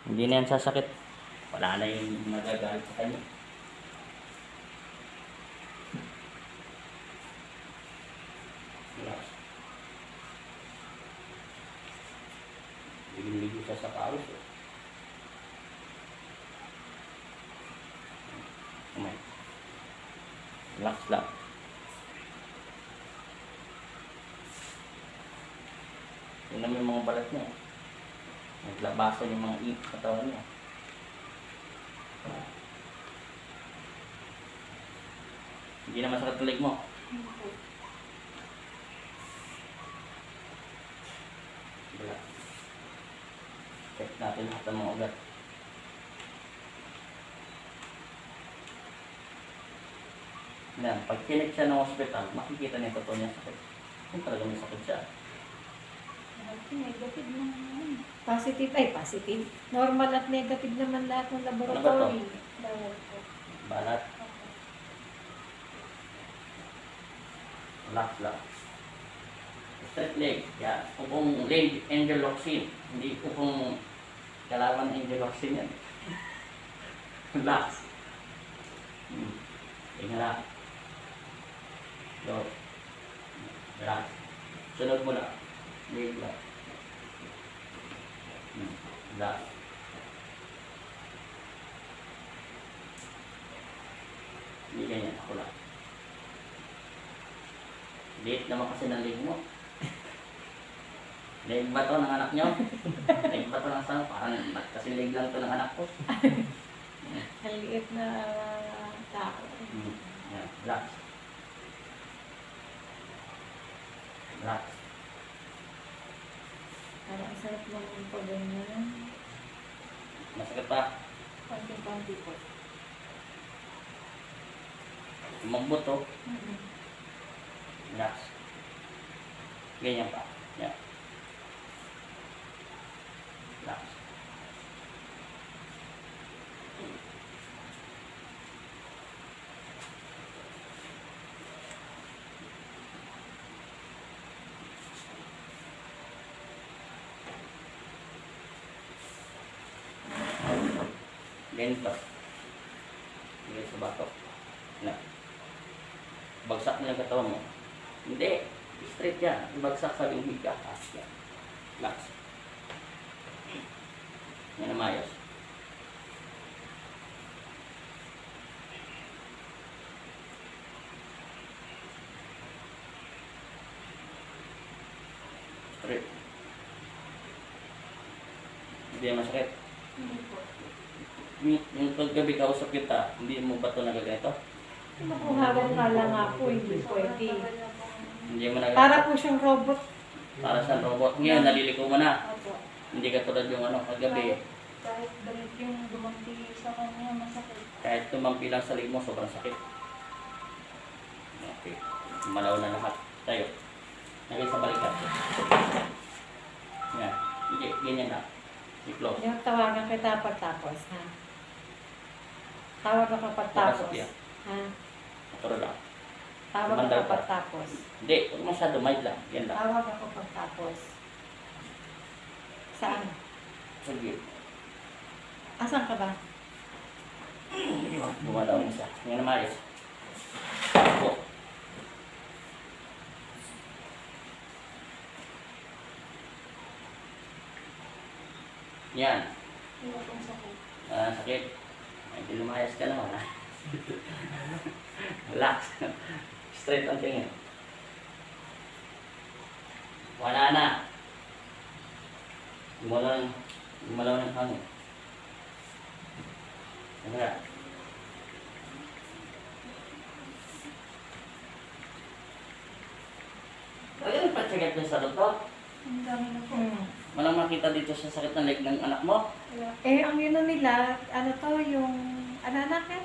Hindi na yan sasakit. Wala na yung nagagalit sa kanya. Relax. Ligo siya sa pawis. Kumay. Relax lang. Yun naman yung mga balat niya. Naglabasan yung mga ink sa katawan niya. Hindi na masakit ang leg mo. Wala. Check natin lahat ng mga ugat. Yan, pag kinik siya ng hospital, makikita niya totoo niya sakit. Kung talaga may sakit siya. Negative naman. Positive ay positive. Normal at negative naman lahat ng Ano laboratory. Balat. Relax lang. Straight leg. Yan. Upong leg angeloxin. Hindi upong kalaban angeloxin yan. Relax. Tingnan lang. Go. Relax. Sunod mo lang. Leg lang. Relax. Hindi ganyan. Ako lang. Liit naman kasi ng leg mo. Leg ba to ng anak nyo? Leg ba to ng asawa? Parang kasi leg lang to ng anak ko. Ang liit na tao. Yan. Relax. Relax. Parang sarap naman po ganyan. Masakit pa. Konti-konti po. Magbot to. Relax. Ganyan pa. Yan. Relax. Ganyan pa. Ganyan sa batok. Yan. Bagsak na yung katawan mo. Hindi. Straight yan. Bagsak sa yung higa. Yan. Relax. Yan ang mayos. Straight. Hindi yan masakit. Hindi po. Yung paggabi kausap kita, hindi mo ba ito nagaganito? Kinukuhagan nga lang ako, hindi pwede. Hindi mo nagaganito? Para po siyang robot. Para sa robot. Ngayon, naliliko mo na. Opo. Hindi ka tulad yung ano, kagabi. Kahit dalit yung dumampi sa kanya, masakit. Kahit tumampi lang sa leg mo, sobrang sakit. Okay. Malaw na lahat. Tayo. Lagay sa balikat. Yan. Hindi, ganyan na. I-close. Yung tawagan kita pagtapos, ha? Tawag ka pagtapos. Pasok yan. Ha? Maturo lang. Tawag Mandal ka pa. pagtapos. Hindi, huwag masyado. Mild lang. Yan lang. Tawag ako pagtapos. Saan? Sige. Asan ka ba? Bumalaw na siya. Yan na maayos. Ako. Yan. Sakit. Ay, di lumayas ka naman, ha? Relax. Straight ang tingin. Wala na. Gumalaw ng hangin. Ano na? Kaya nagpatsagat niya sa doktor? Ang dami na po. Walang makita dito sa sakit ng leg ng anak mo? Eh, ang yun nila, ano to, yung, ano anak eh?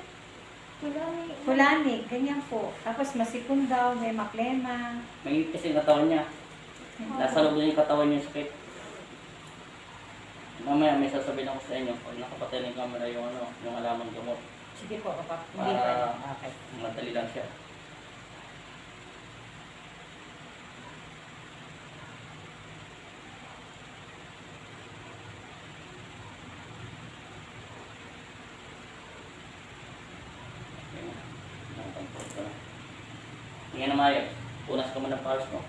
Kulani. Kulani, ganyan po. Tapos masipon daw, may maklema. May kasi yung katawan niya. Nasa loob na yung katawan niya sakit. Mamaya may sasabihin ako sa inyo pag nakapatay ng camera yung ano, yung alaman gamot. Sige po, kapag hindi Para pa. Okay. madali lang siya. Tingnan na maayos. Punas ka mo ng pulse mo.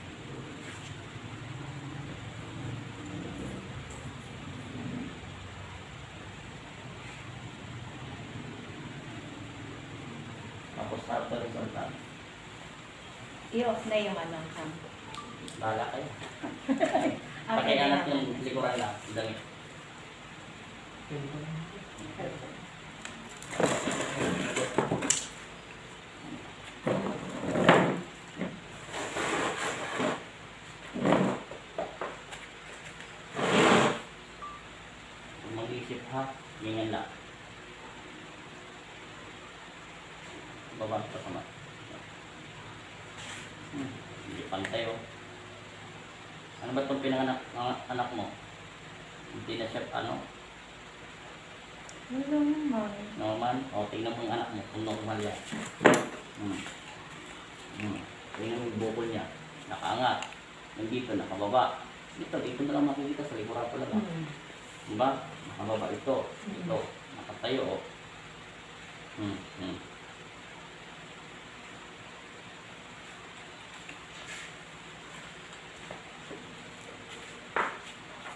Tapos harap ka rin sa altar. I-off na yung anong cam. Bahala kayo. Okay, Pakiangat na. yung likuran lang. Damit. Kung mag-isip ha, ganyan lang. Babang ka sama. Hindi pantay oh. Ano ba itong pinanganak ng anak mo? Hindi na siya ano? Ano naman? Normal? O, tingnan mo yung anak mo kung normal yan. Tingnan mo yung bukol niya. Nakaangat. Nandito, nakababa. Dito na lang makikita sa likuran ko lang. Diba? Nakababa ito. Ito. Nakatayo o.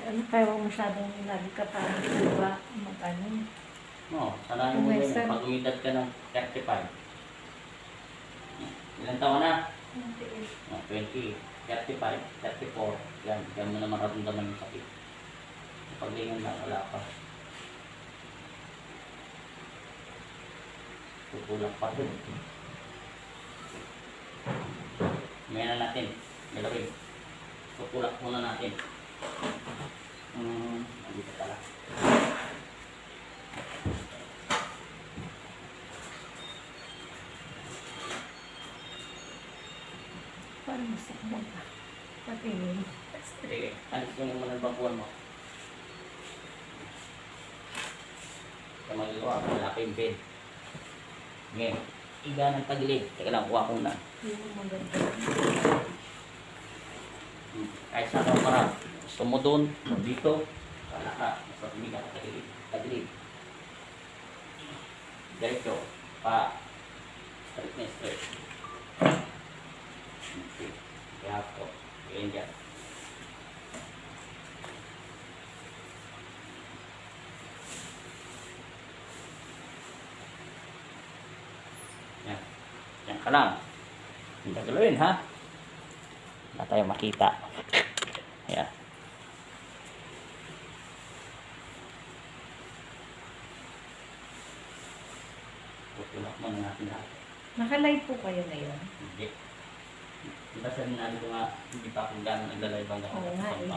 Ano kaya huwag masyadong lagi ka parang diba? Mag-ano? No, sanayin mo Okay, yun. sir. Pag umidad ka ng 35. Ilan taon na? 20, 35, 34. Yan, yan mo na mararamdaman yung sakit. Pag ganyan lang, wala pa. Tutulak pa rin. Ngayon na natin. Malawin. Tutulak muna natin. Dito pala. Parang masakit ka. Patingin. Sige, alis yung mga bakuan mo. Sa magagawa, malaki yung bed. Ngayon, iga ng tagilid. Teka lang, kuha ko na. Yung maganda. Kahit saan ka para. Gusto mo doon, dito. Wala ka. Basta tumiga ka tagilid. Tagilid. Diretso. Pa. Straight na straight. Okay. Kaya po. Ganyan dyan. Yan. Yan ka lang. Hindi ka guluhin, ha? Wala tayo makita. Yan. Tutulak muna natin lahat. Naka-live po kayo ngayon? Hindi. Diba sabi ko nga, hindi pa akong gano'n naglalay bang Oo nga eh.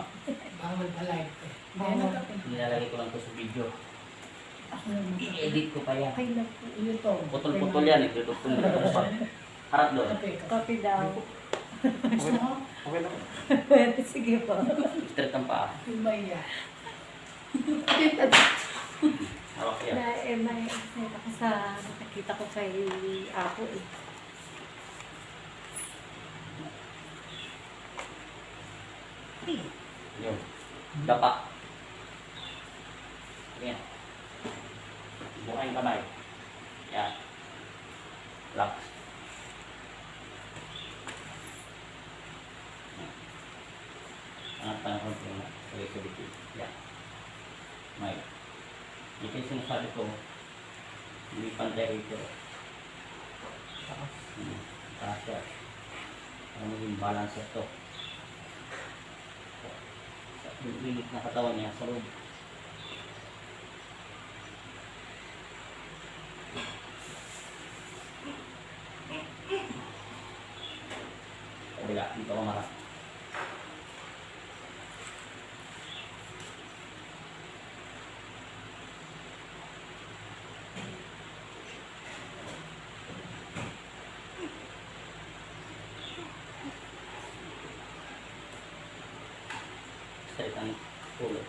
Bawal pa-live eh. Bawal. Nilalagay ko lang to sa video. Ako naman. I-edit ko pa yan. Okay lang po. Ito. Putol-putol yan. Itutugtong mo na pa. Harap doon. Copy daw. Gusto mo? Okay lang. Sige po. Straight ang paa. Lumaya. Hawak yan. May excited ako sa nakakita ko kay Apo eh. Yun. Dapa. Yan. Buka yung kamay. Yan. Relax. Angat pa ng konti na. Sa likod. Yan. May. Ito yung sinasabi ko. Hindi pantay rito. Kasya. Ano yung balance ito? Yung init na katawan niya sa loob. Kabila, dito ka marap. Straight ang ulo.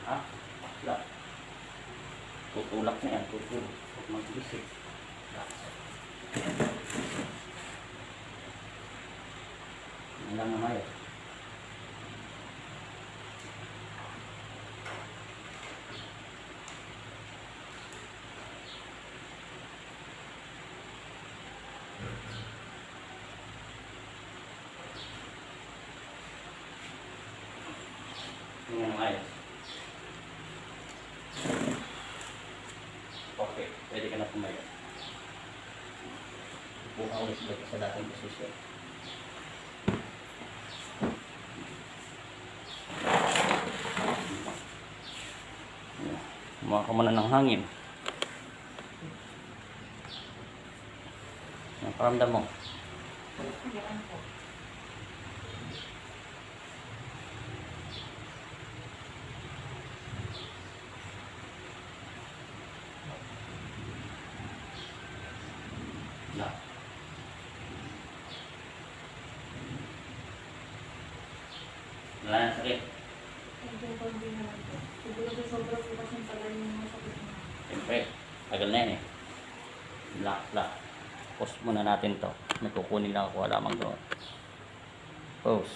Ha? Wala. Tutulak na yan, tutulak. Huwag mag-isip. Ang lang naman yun. Buka ulit balik sa dating posisyon. Kumuha ka muna ng hangin. Ang paramdam mo? Wala. Wala na sakit. Siyempre, tagal na yan eh. Relax lang. Pause muna natin to. May kukunin lang ako. Wala mang doon. Pause.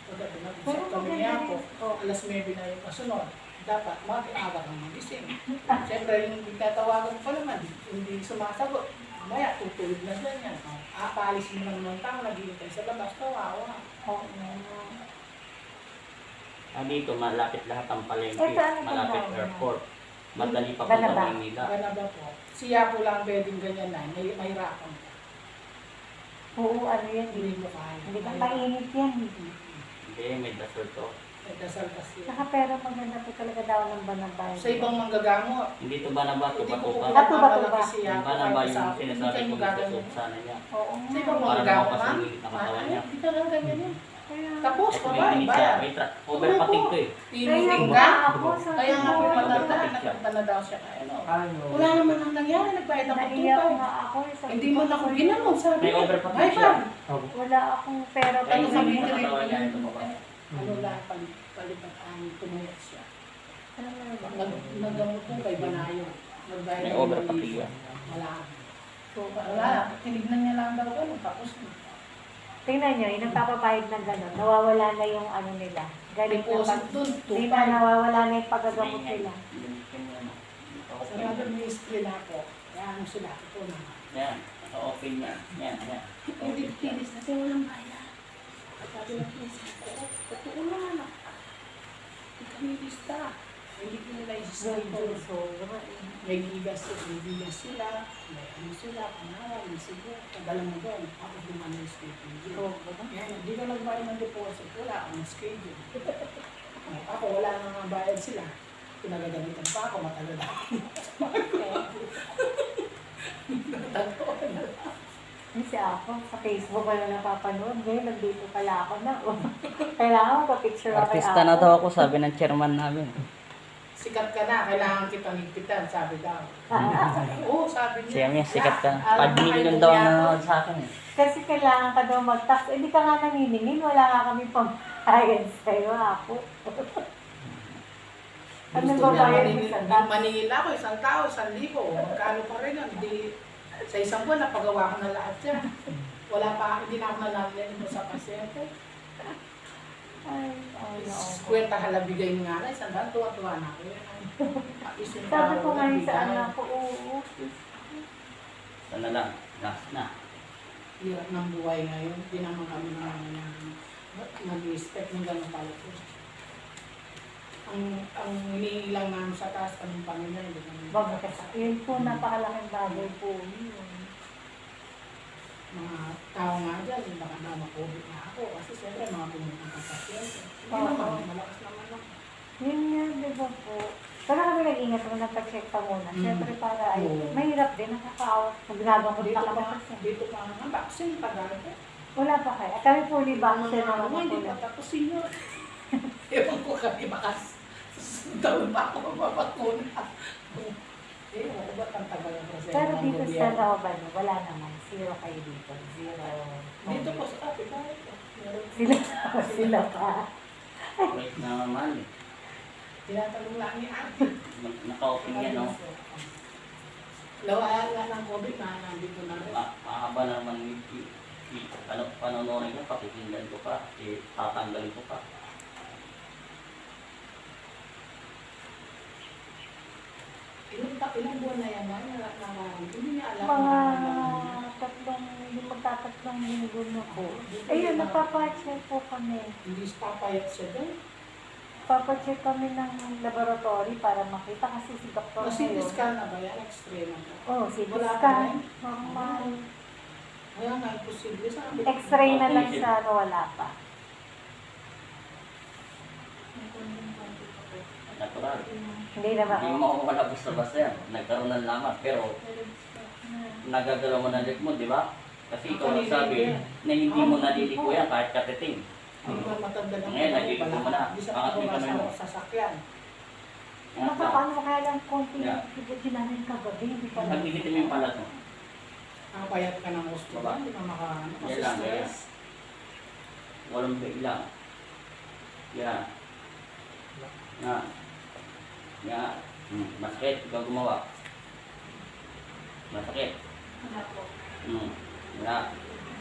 Pagdating nag-usap kami niya ako, alas 9 na yung kasunod. Dapat mag-aga kang magising. Siyempre, yung tatawagan pa naman, hindi sumasagot. Mamaya, tutulog na siya niyan. Paalis mo naman ng tao, naghihintay sa labas, kawawa. Dito, malapit lahat ang palengke. Ito, ano Malapit ba? airport. Madali pa Banaba. punta Maynila. Ganaba po. Siya po lang pwedeng ganyan na, mahirapan. Oo, ano yan. Hindi mo kaya. Hindi ka mainit yan. Hindi, may dasal to. May dasal kasi. Saka pero maganda po talaga daw ng banabay. Sa ibang manggagamot, Hindi to ba na ba? hindi ko Tuba-tuba. po Tuba-tuba. pinapalaki siya. Yung ba na ba kahit yung sa- sinasabi hindi ko kayo dito gaganyan. sana niya? Oo Sa nga. ibang Para manggagamot, lumabas ma'am. yung katawan niya. Hindi ka lang ganyan yan. Kaya, Tapos, Ito may babae, init siya. bayan. May overpating to eh. Tinuting kaya ka. ako sa Kaya nga po Wala matanda, naman. nagpunta na daw siya kaya wala naman ang nangyari, nagbayad ako naiyak tutay. nga ako. Sabi Hindi ko, mo na ako ginanong, sabi May ko. overpating Ay, siya. pa. wala akong pera pa. Kaya Ano yung sabi sa ko rin, katawan niya, ito pa ba? ano lang, palipat ang tumuyot siya. Ano na ba? Naggamot po kay Banayo. Nagbayad May ako ng overpating libo. siya. Wala. So, Wala, tinignan niya lang daw ano, tapos tingnan nyo, yung nagpapapahid ng gano'n, nawawala na yung ano nila. Galing na deposit pag, dun, hindi 2.5. na nawawala na yung paggagamot nila. Sarado ministry na ako. Kaya ano sila, ito na. Yan. Open niya. Yan. Yan. Hindi tinis na siya walang bayad. Sabi ng prinsip ko, totoo naman ako. Hindi kami lista. Hindi ko nila i-schedule. May bigas sila, may ano sila, panawa, may sigo. Padala mo doon, ako duman yung schedule. Yan, hindi ko nagbayad ng deposit, wala akong schedule. Ako, wala nang mga bayad sila. Pinagagamitan pa ako, matagal na ako. Kasi ako, sa Facebook ko na napapanood, ngayon nandito pala ako na. Kailangan magpa-picture ako kay Artista na daw ako, sabi ng chairman namin. Sikat ka na, kailangan kitang higpitan, sabi daw. Oo, sabi niya. Siya niya, sikat ka. Alam 5 mo million kayo daw bumiyato. na sa akin eh. Kasi kailangan ka daw mag-tax. Eh, di ka nga naniningin. Wala nga kami pang-bayad sa'yo, ako. Ano Gusto ba niya bayad mo Manila, sa tax? Manila ako, 1,000, 1,000. Magkano pa rin yun? Di, sa isang buwan, napagawa ko na lahat yan. Wala pa, hindi na ako nalalayan mo sa pasyente. Ay, oo. Kwenta halabigay nga na, 100, tuwa-tuwa na ako. Sabi ko nga sa anak ko, oo. Sana lang. Last na. Hirap ng buhay ngayon, hindi naman kami nag-respect ng gano'ng palito. Ang hinihingi lang namin sa taas kaming Panginoon, hindi namin Bago kasi. Yun po, napakalaking bagay po. Yun. mga tao nga dyan, baka na ma-COVID na ako. Kasi siyempre, mga pumunta ng pasyente. Hindi Oo. naman, malakas naman ako. Yun nga, di ba po? Pero kami nag-ingat kung nagpa-check pa muna. Siyempre para ay, Oo. mahirap din, nakakaawat. Ginagawa Dito na kami pa, kasi. dito pa nga, vaccine pa dati. Wala pa kayo. At kami fully vaccine Mga naman hindi po. pa tapos senior. Ewan ko kami baka taon pa ako mapapakuna. Eh, ano ba ang tagal ng proseso Pero ng dito sa gobyerno? Lauban, wala naman. Zero kayo dito. Zero. Dito po sa kapit, kahit po. Meron- Sila pa. Wait na naman eh. Tinatanong lang ni ate. Naka-open yan, no? Lawaan nga ng COVID na nandito na rin. Mahaba na naman ano, panonorin ko, pakikinggan ko pa, tatanggalin ko pa. Ilang buwan na yan, hindi niya alam Mga na tatlong, hindi magtatatlong linggo na po. Ayun, nagpapacheck po kami. hindi papayat siya doon. Nagpapacheck kami ng laboratory para makita kasi si Dr. CT scan na ba yan? X-ray na ba? Oh, CT Wala pa scan. rin? Normal. Kaya nga, imposible. Sabi ko, X-ray na lang siya, wala pa. Natural. Hindi naman. Hindi mo mawawala basta-basta yan. Nagkaroon ng lamat. Pero, nagagalaw mo na leg mo, di ba? Kasi ikaw nagsabi na hindi mo naliliko yan kahit katiting. Hindi ko matanda ng Ngayon, nagiging mo na. Hindi sa Pangat mo yung kamay mo. sasakyan. Nakakaano mo kaya lang konti Yeah. yung namin kagabi, hindi pa lang. Pagdiditin mo yung palat mo. Nakapayat ka ng gusto ba? Hindi ka makaano. Kasi Yan lang, stress. Walang bigla. Yan. Yan. Yan. Masakit. Ikaw gumawa. Masakit. Wala.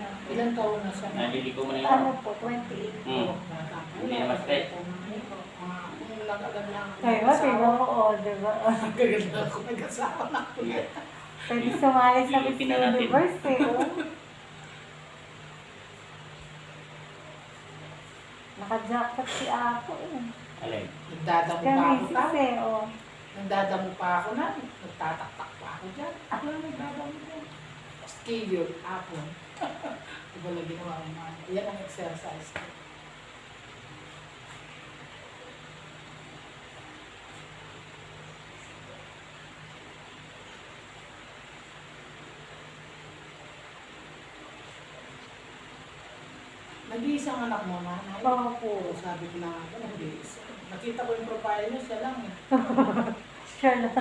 Ilan taon na siya? Naliliko mo na yun. Ano po, 28 po. Hindi na masakit. Kung nag-agad lang ako Kaya ba, tingnan mo, oh, diba? Nag-agad lang ako nag-asawa na ako. Sige. Pwede sumali sa Miss Silipin na natin. Universe, eh, oh. Naka-jacket si Apo, eh. Alin. Nagdadamo pa ako Kami ta. sis, eh, oh. Nagdadamo pa ako na. Nagtataktak pa ako dyan. Ako lang nagdadamo dyan. Schedule, hapon. Iba lang ginawa ko man. Yan ang exercise ko. Nag-iisang anak mo, nanay? Oo po. Sabi ko na nga, nag-iisa. Nakita ko yung profile niya, siya lang eh. Sure lang.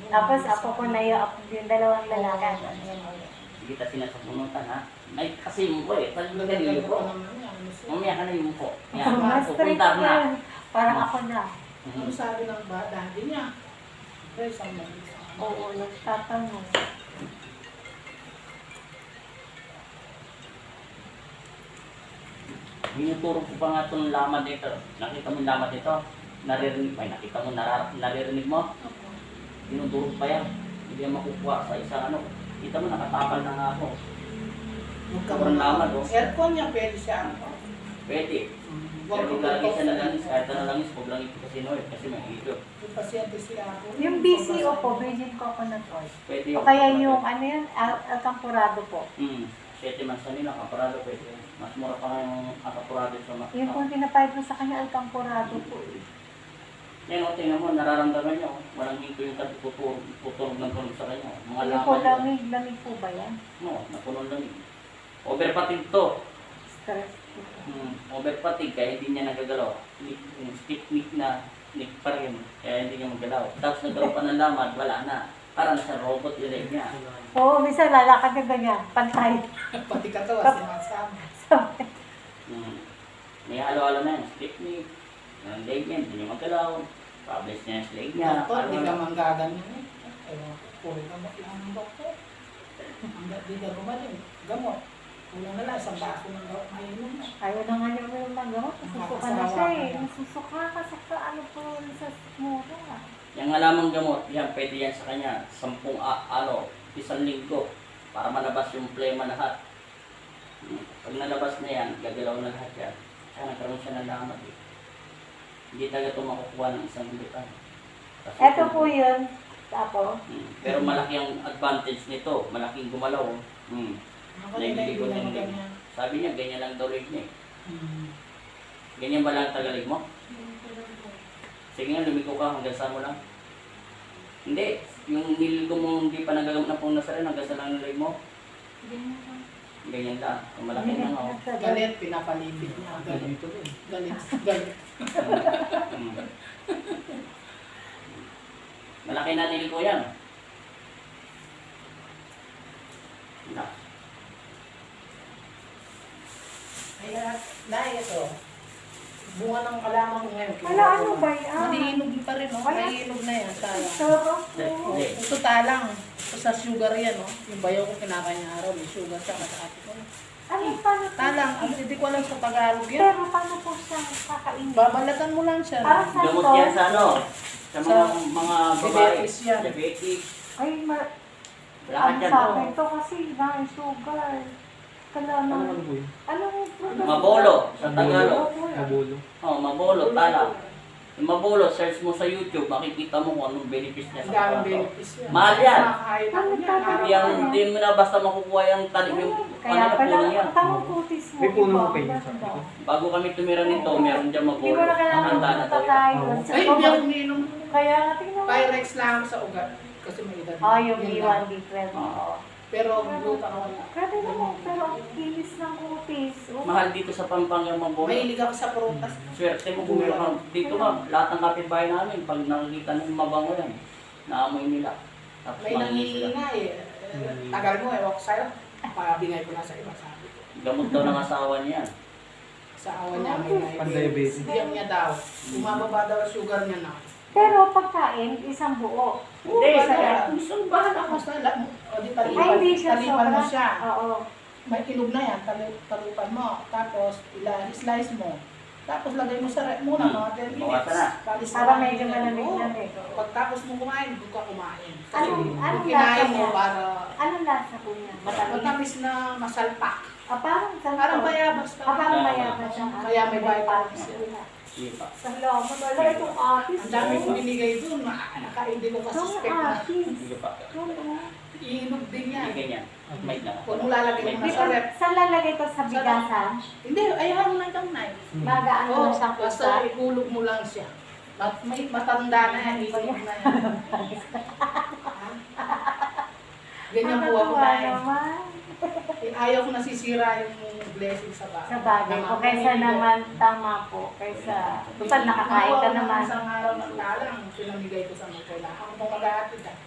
Tapos ako ko na yung dalawang lalaki. Hindi kita sinasabunutan ha. Ay, kasi yung ko eh. Talagang Nagdadamo ganyan ko ko. naman yan. Ano siya? Mamaya ka na yung ko. Yan. Mas strict Pupunta na. yan. Parang ako na. Ano sabi ng daddy niya? Pero isang lang. Oo, nagtatanong. Minuturo ko pa nga itong laman dito. Nakita mo yung laman dito? Naririnig. Ay, nakita mo, naririnig mo? Tinuturo pa yan. Hindi yan makukuha sa isang ano. Kita mo, nakatapal na nga ako. Sobrang laman, oh. Aircon niya, pwede siya. Pwede. Pero kung lalagay siya na langis, kahit ano langis, huwag lang ito kasi noy, kasi may ito. Yung pasyente siya ako. Yung BCO po, Virgin Coconut Oil. Pwede O kaya yung ano yan, Alcampurado po. 7 months na nila, kapurado pwede. Mas mura pa nga yung kapurado sa mga. Yung kung pinapayad mo sa kanya, Alcampurado po. Yan o, tingnan mo, nararamdaman niyo. Walang hinto yung tutulog ng tulog sa kanya. Mga Yung po, laman yun. lamig po ba yan? No, napunon lang yun. Overfatigue to. Stress po. Overfatigue, kaya hindi niya nagagalaw. Stiff neck na neck pa rin, kaya hindi niya magalaw. Tapos nagkaroon pa ng laman, wala na. Para nasa robot yung leg niya. Oo, minsan lalakad ka ganyan, pantay. Pati katawan, sinasama. May halo-halo na yan. Stiff neck, yung leg niya, hindi niya magalaw. Pables niya yung leg niya. Doktor, di ka Halo-halo. manggaganyan eh. Ewan ko, puro gamot lang ang doktor. Hanggat di ka gumaling, gamot. Kulang na lang, isang baso ng gamot, mainom na. Ayaw na nga niya yung magamot. Nasusuka na siya eh. Nasusuka kasi sa ano po sa mura. Yung alamang gamot, yan, pwede yan sa kanya. 10 isang linggo para malabas yung plema lahat. Pag nalabas na yan, gagalaw na lahat yan. Kaya nagkaroon siya ng lamat eh. Hindi talaga ito makukuha ng isang lutan. Eto po yun. Tapos, Pero malaki ang advantage nito. Malaking gumalaw. Ako nila hindi na maganyan. Sabi niya, ganyan lang daw leg niya eh. Ganyan ba lang ang tagalig mo? Sige nga, lumiko ka hanggang saan mo lang. Hindi. Yung niligo mo hindi pa nagagamit na pong nasa rin, hanggang saan lang ang leg mo. Ganyan lang. Ang malaki na nga. Oh. Galit, pinapalipit niya. Galit. Galit. Galit. Malaki na niligo yan. Na. Kaya, dahil ito, bunga ng kalamang ngayon. Wala, ano ba yan? Manihinog pa rin, no? Wala. Manihinog na yan, sayang. sarap Hindi. po. Hindi. Ito talang. Ito sa sugar yan, no? Yung bayaw ko kinakain araw, may sugar siya, masakati ko. Ano, paano po? Talang, ang hindi ko alam sa Tagalog yan. Pero paano po siya kakainin? Babalatan mo lang siya. Para sa Gamot to? yan sa ano? Sa mga babae. Diabetes yan. Diabetes. Ay, Lahat ano yan. sa Oh. akin to kasi dahil sugar. Kailangan, ano Mabolo. Sa Tagalog. Mabolo. Oh, mabolo. Tala. Yung mabulo, search mo sa YouTube, makikita mo kung anong benefits niya Ang sa daming katawan. benefits yan. Mahal yan. Makakain ako yan. Hindi yan, hindi mo na basta makukuha yung tanim yung Kaya kanila pala, puno yan. ang tamang putis mo. May puno iba, pa yun. iba. Bago kami tumira nito, meron dyan Hindi mabulo. mo na kailangan Handa na pumunta daw yan. tayo. Oo. Sa Ay, hindi ako common- umiinom. Kaya nga, tingnan mo. Pyrex lang ako sa ugat. Kasi may edad. Ah, yung Yun B1, lang. B12. Oo. Pero gluta ako na. Grabe naman, pero ang kinis ng kutis. Oh. Mahal dito sa Pampanga yung mabulo. Mahilig ako sa prutas. Swerte mo kung meron kang dito ma, lahat ng kapitbahay namin, pag nakikita ng mabango yan, naamoy nila. Tapos May mangingi sila. nangihinga eh. Tagal mo, ewan ko sa'yo. Pabigay ko na sa iba, sabi ko. Gamot daw ng asawa niya. Sa awa niya, may Pan-diabetes. Diyan niya daw. Bumababa daw ang sugar niya na. Pero pagkain, isang buo. Hindi, Kaya, gusto bahala ka sa lahat mo. O di Ay, hindi siya talipan mo sobra. siya. Oo. May inog na yan, talupan mo. Tapos, slice mo. Tapos, lagay mo sa rep muna, mga 10 minutes. Bawasan na. Palis Para na medyo lang malamig yun. na rin. Pagtapos mo kumain, doon ka kumain. Kasi Anong kung lasa kinain mo niya? para Anong lasa po niya? Matamis? matamis na masalpak. Ah, parang sa Parang bayabas ka. Ah, parang bayabas siya. Kaya may vitamins yun. Hindi pa. Salamat. Wala itong atis. Ang dami kong binigay doon. Nakaindi ko kasi Itong spec na. atis. Hindi pa. Iinog din yan. Hindi ganyan. May na. Huwag mo lalagay mo Di na sa ba, rep. saan lalagay to sa bigasan? Hindi, ayaw mo lang itong knife. Magaan mo Oo, na siyang basta pusa. ihulog mo lang siya. May matanda na yan, iinog na yan. Ganyan po ako Nakakatuwa na naman. ayaw ko nasisira yung blessing sa bagay. Sa bagay po. Kaysa naman, tama po. Kaysa, total nakakain ka naman. Isang araw ng talang, pinamigay ko sa mga kailangan. Ako pong mag-aatid ah.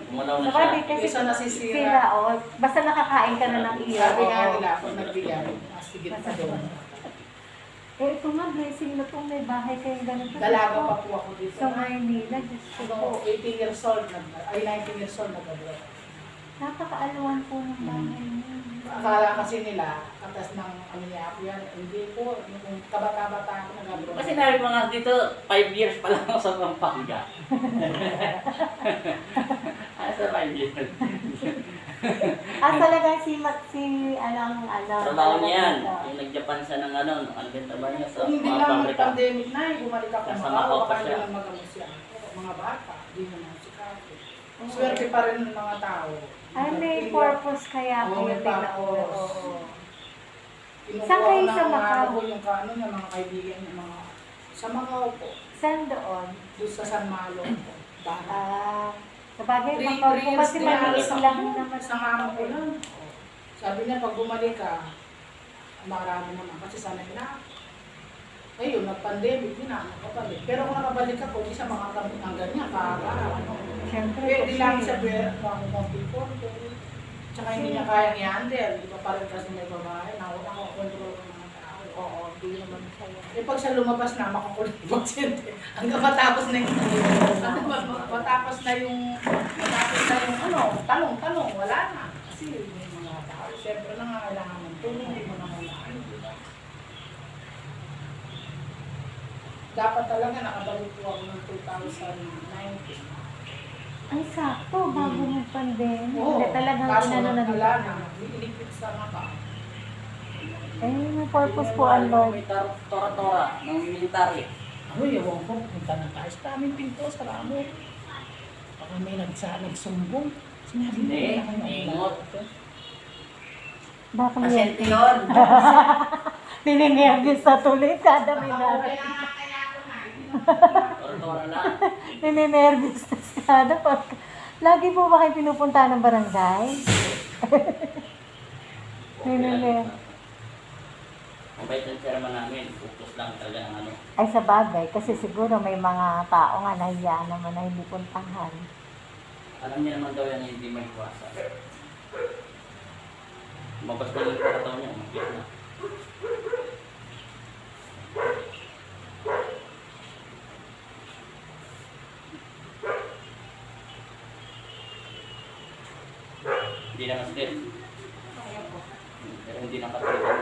Umalaw na Sa bagay, siya. kasi Kaysa nasisira. sira, oh. Basta nakakain ka na ng iyo. Sabi nga oo. nila, pag nagbigay, mas higit pa doon. Eh, ito nga, blessing na po. May bahay kayong ganito. Dalaga pa po ako dito. Sa Maynila, Diyos ko po. Ano, 18 years old, ay 19 years old nag-abroad. Napakaaluan po ng bahay niyo. Akala kasi nila, katas ng ano niya ako yan, hindi po, yung kabata-bata ako nag-abroad. Kasi nabi ko nga dito, 5 years pa lang ako sa Pampanga. Sa 5 years. Talaga si ano. Trabaho niya yan. Yung nag-Japan siya ng ano, ang trabaho niya sa Kung hindi mga lang pabrika. mag-pandemic na, bumalik ako Nasa mga Macau pa baka siya. hindi lang magamot siya. Mga bata, di naman si Kate. Swerte pa rin ng mga tao. Ay, may purpose kaya Oo, kayo may din na purpose. oo. Kinukuha Saan kayo ko sa ng Macau? ano, yung kaano niya, mga kaibigan niya, mga sa Macau po, Saan doon? doon sa San Malo po. Bata. Sa bagay, Three Macau po years kasi na maliit ako. lang naman. Isang araw ko lang. Sabi niya, pag bumalik ka, marami naman. Kasi sanay na. Ayun, nag-pandemic, hindi na nakabalik. Pero kung nakabalik ako, hindi siya makakamit ng ganyan. Para, ano. Siyempre, Pwede kasi- lang siya, pero ako kong people. Tsaka hindi niya kayang i-handle. Di ba parang kasi may babae, nakakontrol ng mga tao. Oo, hindi naman kaya. Eh pag siya lumabas na, makukulit yung pasyente. Hanggang matapos na yung matapos na yung ano, talong, wala na. Kasi may mga tao, siyempre nangangailangan ng tulong, hindi mo nangangailangan. Diba? Dapat talaga nakabalik po ako ng 2019. Ay, sakto, bago mag-pandemic. Oo, Hindi, talagang kaso inano na wala dito. na, iligpit sa mata. Eh, may purpose po ang Lord. May tora-tora ng military. Ay, ewan ko, punta na tayo sa aming pinto, sa ramo. Baka may nagsumbong. Sinabi mo Hindi, na kayo ingot. Baka may Pasyente yun. nininervyos sa tuloy kada may narin. Tora-tora lang. Nininervyos na kada pag... Lagi po ba kayo pinupunta ng barangay? Nininervyos. Mabait ang chairman namin. Focus lang talaga ng ano. Ay, sa bagay. Kasi siguro may mga tao nga nahiya naman na hindi puntahan. Alam niya naman daw yan hindi may iwasan. Mabas na yung pagkataon niya. Makita na. Hindi naman stress. Pero hindi nakatulog.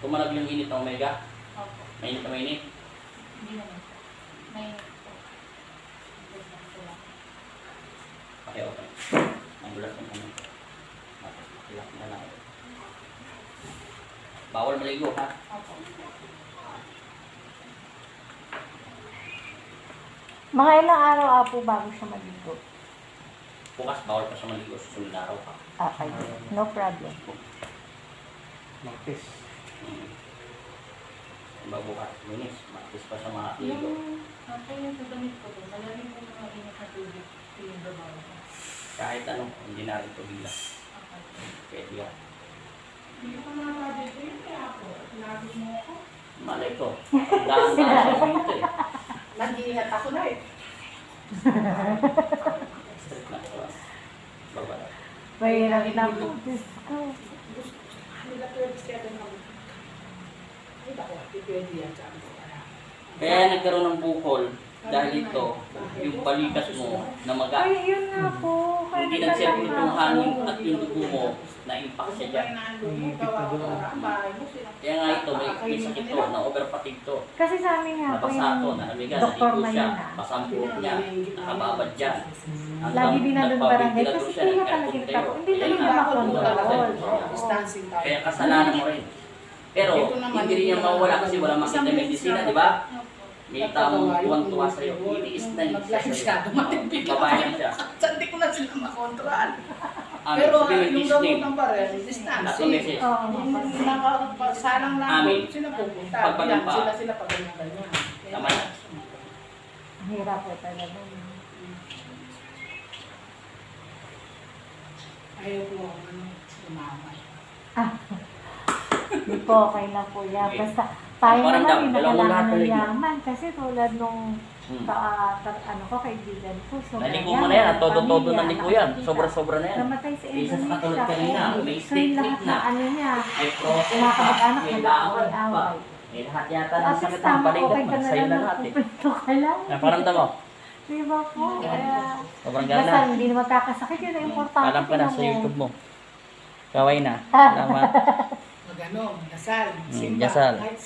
Tumalag yung init ng omega. Opo. Mainit na mainit. Hindi naman. May Okay, okay. Ang gulat ng ano. Okay. Lock na lang. Bawal maligo ha. Opo. Mga ilang araw po bago siya maligo. Bukas bawal pa siya maligo. Susunod na araw pa. Okay. No problem. Martes. Bukas, lunes. Martis pa siya makaligo. Yung, yung sa damit ko po, malalim po mga init na tubig. Yung babaw. Kahit anong, hindi na rin ito bila. Okay. Pwede yan. Hindi ko na dito yun kaya ako. Lagi mo ako. Malay ko. Daan-daan siya dito eh. Nag-iingat ako na eh. Straight na ito. Babala. Mahirap na po. Diyos ko. Nila 27 na. Ay, ako. Pwede yan. Sabi ko kaya. Kaya nagkaroon ng bukol dahil ito, yung balikas mo na maga. Ay, yun nga po. Kaya Hindi nag-circulate yung talaga hangin ako. at yung dugo mo, na-impact siya dyan. Kaya nga ito, may sakit to, na-overfatigue to. Kasi sa amin nga po Nabasa to, yung nalamiga, doktor naligo na siya, yun ah. pasampurot niya, nakababad dyan. Lagi din na doon barangay nagpabigla kasi siya, hindi nga talaga nagkapunta kita. yun. Hindi Kaya talaga nga, makontrol. Distancing tayo. Kaya kasalanan mo rin. Pero, hindi rin niya mawala kasi wala makita medisina, di ba? May tamang tuwang-tuwa sa'yo. Iliis na yun Mag-live siya. Dumating Babae na siya. Hindi ko na sila makontrol. Amin, Pero sabi mo yung Disney. gamot ng barel, Tatlong distancing. beses. Oo. Salang lang Amin. sila pupunta. Pagpalang Bilang pa. sila pag ganyan-ganyan. Tama na. Ang hirap po talaga. Ayaw ko lumamay. Hindi po, okay lang po yan. Basta tayo Parang naman dalawa lahat kailangan ng talaga. yaman. Kasi tulad nung ano ko, kaibigan ko. sobrang Naligo mo na yan, yaman, todo-todo pamilya, naligo yan. nakikita. Sobra-sobra na yan. Namatay sa Isa sa katulad Indonesia. kanina, may So yung lahat stick na. na ano niya, May process mga kamag-anak may na lawan pa. away. May lahat yata ng Tapos sakit ng tama, balikat okay mo. ka na Sa'yo lang na lahat eh. nagpupunto ka lang. Naparamdam mo? Diba po? Kaya, Sobrang basta gana. hindi naman kakasakit, yun ang importante. Alam ka na sa mo. YouTube mo. Kaway na. Salamat. Mag-ano, dasal, simba. dasal. Kahit